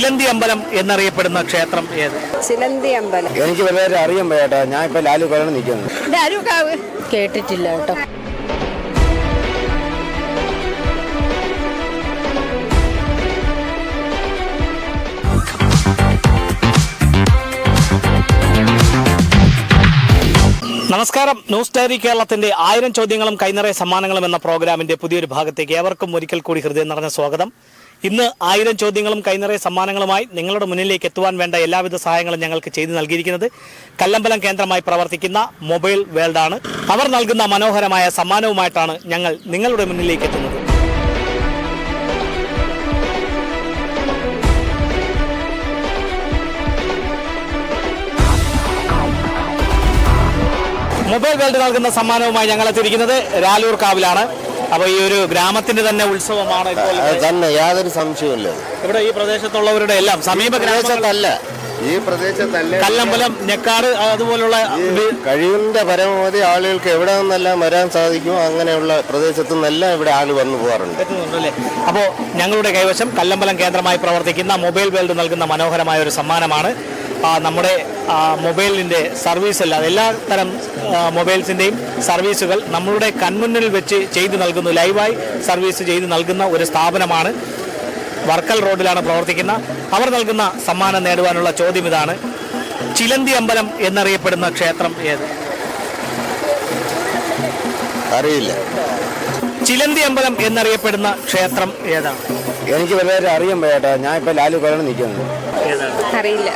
ചിലന്തി അമ്പലം എന്നറിയപ്പെടുന്ന ക്ഷേത്രം ഏത്? ചിലന്തി അമ്പലം എനിക്ക് വളരെ അറിയാൻ ചേട്ടാ. ഞാൻ ഇപ്പൊ ലാലുക്കാരാണ് നിൽക്കുന്നത്. ലാലുക്കാവ് കേട്ടിട്ടില്ല കേട്ടോ. നമസ്കാരം. ന്യൂസ് ഡയറി കേരളത്തിന്റെ 1000 ചോദ്യങ്ങളും കൈനിറയ സമ്മാനങ്ങളും എന്ന പ്രോഗ്രാമിന്റെ പുതിയൊരു ഭാഗത്തേക്ക് ഏവർക്കും ഒരിക്കൽ കൂടി ഹൃദയം നിറഞ്ഞ സ്വാഗതം. ഇന്ന് 1000 ചോദ്യങ്ങളും കൈനിറയ സമ്മാനങ്ങളുമായി നിങ്ങളുടെ മുന്നിലേക്ക് എത്തുവാൻ വേണ്ട എല്ലാവിധ സഹായങ്ങളും ഞങ്ങൾക്ക് ചെയ്തു നൽകിയിരിക്കുന്നത് കല്ലമ്പലം കേന്ദ്രമായി പ്രവർത്തിക്കുന്ന മൊബൈൽ വേൾഡ് ആണ്. അവർ നൽകുന്ന മനോഹരമായ സമ്മാനവുമായിട്ടാണ് ഞങ്ങൾ നിങ്ങളുടെ മുന്നിലേക്ക് എത്തുന്നത്. മൊബൈൽ വേൾഡ് നൽകുന്ന സമ്മാനവുമായി ഞങ്ങൾ എത്തിയിരിക്കുന്നത് രാലൂർ കാവിലാണ്. അപ്പൊ ഈ ഒരു ഗ്രാമത്തിന്റെ തന്നെ ഉത്സവമാണ് തന്നെ, യാതൊരു സംശയമില്ല. ഇവിടെ ഈ പ്രദേശത്തുള്ളവരുടെ എല്ലാം സമീപ ഗ്രാമങ്ങളല്ല, ഈ പ്രദേശത്തല്ല, കല്ലമ്പലം, ഞെക്കാട്, അതുപോലുള്ള കഴിവിന്റെ പരമാവധി ആളുകൾക്ക് എവിടെ നിന്നെല്ലാം വരാൻ സാധിക്കുമോ അങ്ങനെയുള്ള പ്രദേശത്തു നിന്നെല്ലാം ഇവിടെ ആള് വന്നു പോകാറുണ്ട്. എത്തുന്നുണ്ടല്ലേ? അപ്പോൾ ഞങ്ങളുടെ കൈവശം കല്ലമ്പലം കേന്ദ്രമായി പ്രവർത്തിക്കുന്ന മൊബൈൽ വേൾഡ് നൽകുന്ന മനോഹരമായ ഒരു സമ്മാനമാണ്. നമ്മുടെ മൊബൈലിൻ്റെ സർവീസല്ല, എല്ലാ തരം മൊബൈൽസിൻ്റെയും സർവീസുകൾ നമ്മളുടെ കൺമുന്നിൽ വെച്ച് ചെയ്തു നൽകുന്നു, ലൈവായി സർവീസ് ചെയ്ത് നൽകുന്ന ഒരു സ്ഥാപനമാണ്. വർക്കൽ റോഡിലാണ് പ്രവർത്തിക്കുന്ന. അവർ നൽകുന്ന സമ്മാനം നേടുവാനുള്ള ചോദ്യം ഇതാണ്: ചിലന്തി അമ്പലം എന്നറിയപ്പെടുന്ന ക്ഷേത്രം ഏത്? അറിയില്ല. ചിലന്തി അമ്പലം എന്നറിയപ്പെടുന്ന ക്ഷേത്രം ഏതാണ്? എനിക്ക് വളരെ അറിയാൻ ചേട്ടാ. ഞാൻ ഇപ്പൊ ലാലുക്കാരാണ് നിൽക്കുന്നത്. അറിയില്ല.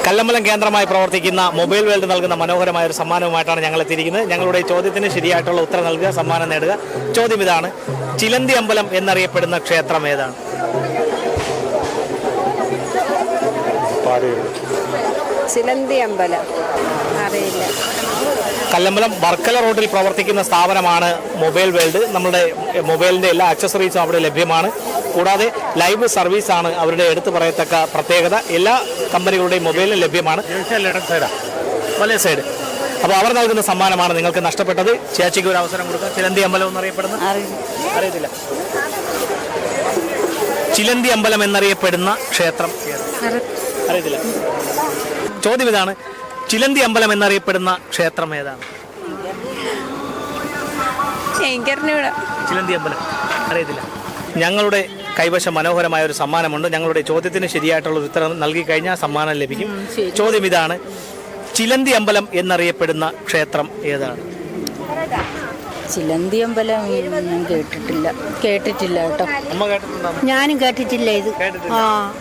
കല്ലമ്പലം കേന്ദ്രമായി പ്രവർത്തിക്കുന്ന മൊബൈൽ വേൾഡ് നൽകുന്ന മനോഹരമായ ഒരു സമ്മാനവുമായിട്ടാണ് ഞങ്ങൾ എത്തിയിരിക്കുന്നത്. ഞങ്ങളുടെ ചോദ്യത്തിന് ശരിയായിട്ടുള്ള ഉത്തരം നൽകുക, സമ്മാനം നേടുക. ചോദ്യം ഇതാണ്: ചിലന്തി അമ്പലം എന്നറിയപ്പെടുന്ന ക്ഷേത്രം ഏതാണ്? ചിലന്തി അമ്പലം അറിയില്ല. കല്ലമ്പലം വർക്കല റോഡിൽ പ്രവർത്തിക്കുന്ന സ്ഥാപനമാണ് മൊബൈൽ വേൾഡ്. നമ്മുടെ മൊബൈലിൻ്റെ എല്ലാ ആക്സസറീസും അവിടെ ലഭ്യമാണ്. കൂടാതെ ലൈവ് സർവീസാണ് അവരുടെ എടുത്തു പറയത്തക്ക പ്രത്യേകത. എല്ലാ കമ്പനികളുടെയും മൊബൈലിൽ ലഭ്യമാണ്. വലേ സൈഡ്. അപ്പോൾ അവർ നൽകുന്ന സമ്മാനമാണ് നിങ്ങൾക്ക് നഷ്ടപ്പെട്ടത്. ചേച്ചിക്ക് ഒരു അവസരം കൊടുക്കാം. ചിലന്തി അമ്പലം എന്നറിയപ്പെടുന്ന അറിയത്തില്ല. ചിലന്തി അമ്പലം എന്നറിയപ്പെടുന്ന ക്ഷേത്രം അറിയത്തില്ല. ചോദ്യം ഇതാണ്: ചിലന്തി അമ്പലം എന്നറിയപ്പെടുന്ന ക്ഷേത്രം ഏതാണ്? ചിലന്തി അമ്പലം അറിയത്തില്ല. ഞങ്ങളുടെ കൈവശം മനോഹരമായ ഒരു സമ്മാനമുണ്ട്. ഞങ്ങളുടെ ചോദ്യത്തിന് ശരിയായിട്ടുള്ള ഉത്തരം നൽകി കഴിഞ്ഞാൽ സമ്മാനം ലഭിക്കും. ചോദ്യം ഇതാണ്: ചിലന്തി അമ്പലം എന്നറിയപ്പെടുന്ന ക്ഷേത്രം ഏതാണ്? ചിലന്തി അമ്പലം ഞാൻ കേട്ടിട്ടില്ല കേട്ടോ. അമ്മ കേട്ടിട്ടുണ്ടോ? ഞാനും കേട്ടിട്ടില്ല. ഇത്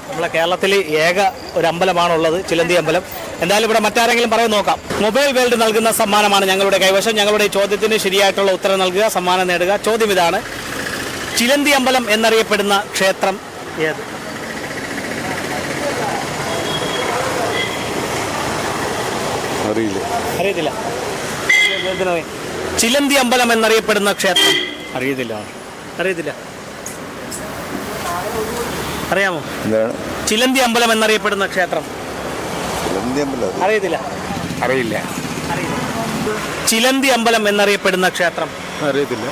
നമ്മളെ കേരളത്തിൽ ഏക ഒരു അമ്പലമാണുള്ളത്, ചിലന്തി അമ്പലം. എന്തായാലും ഇവിടെ മറ്റാരെങ്കിലും പറയാൻ നോക്കാം. മൊബൈൽ വേൾഡ് നൽകുന്ന സമ്മാനമാണ് ഞങ്ങളുടെ കൈവശം. ഞങ്ങളുടെ ചോദ്യത്തിന് ശരിയായിട്ടുള്ള ഉത്തരം നൽകുക, സമ്മാനം നേടുക. ചോദ്യം ഇതാണ്: ചിലന്തി അമ്പലം എന്നറിയപ്പെടുന്ന ക്ഷേത്രം ഏത്? അറിയത്തില്ല. ചിലന്തി അമ്പലം എന്നറിയപ്പെടുന്ന ക്ഷേത്രം അറിയത്തില്ല. അറിയാമോ? ചിലന്തി അമ്പലം എന്നറിയപ്പെടുന്ന ക്ഷേത്രം അറിയത്തില്ല. ചിലന്തി അമ്പലം എന്നറിയപ്പെടുന്ന ക്ഷേത്രം അറിയത്തില്ല.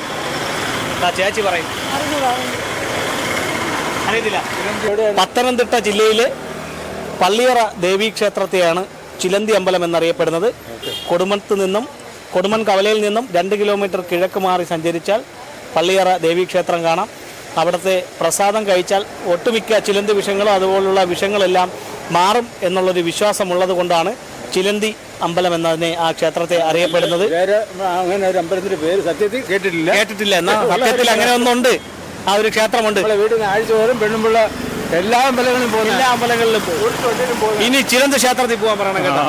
ചേച്ചി പറയും. അറിയത്തില്ല. പത്തനംതിട്ട ജില്ലയിലെ പള്ളിയറ ദേവീക്ഷേത്രത്തെയാണ് ചിലന്തി അമ്പലം എന്നറിയപ്പെടുന്നത്. കൊടുമൺ കവലയിൽ നിന്നും 2 കിലോമീറ്റർ കിഴക്ക് മാറി സഞ്ചരിച്ചാൽ പള്ളിയറ ദേവീക്ഷേത്രം കാണാം. അവിടുത്തെ പ്രസാദം കഴിച്ചാൽ ഒട്ടുമിക്ക ചിലന്തി വിഷങ്ങളോ അതുപോലുള്ള വിഷങ്ങളെല്ലാം മാറും എന്നുള്ളൊരു വിശ്വാസമുള്ളത് കൊണ്ടാണ് ചിലന്തി അമ്പലം എന്നതിനെ ആ ക്ഷേത്രത്തെ അറിയപ്പെടുന്നത്. അങ്ങനെ ഒരു അമ്പലത്തിന്റെ പേര് സത്യത്തിൽ കേട്ടിട്ടില്ല. എന്നാൽ സത്യത്തിൽ അങ്ങനെ ഒന്നുണ്ട്, ആ ഒരു ക്ഷേത്രമുണ്ട്. വീടിന് ആഴ്ചതോറും പെണ്ണുമ്പുള്ള എല്ലാ അമ്പലങ്ങളിലും പോകും. ഇനി ചിലന്തി ക്ഷേത്രത്തിൽ പോകാൻ പറയണം കേട്ടോ.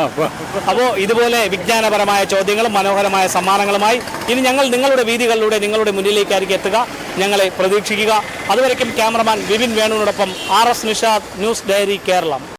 അപ്പോൾ ഇതുപോലെ വിജ്ഞാനപരമായ ചോദ്യങ്ങളും മനോഹരമായ സമ്മാനങ്ങളുമായി ഇനി ഞങ്ങൾ നിങ്ങളുടെ വീതികളിലൂടെ നിങ്ങളുടെ മുന്നിലേക്കായിരിക്കും എത്തുക. ഞങ്ങളെ പ്രതീക്ഷിക്കുക. അതുവരയ്ക്കും ക്യാമറമാൻ വിപിൻ വേണുവിനോടൊപ്പം RS Nishad, news diary Keralam.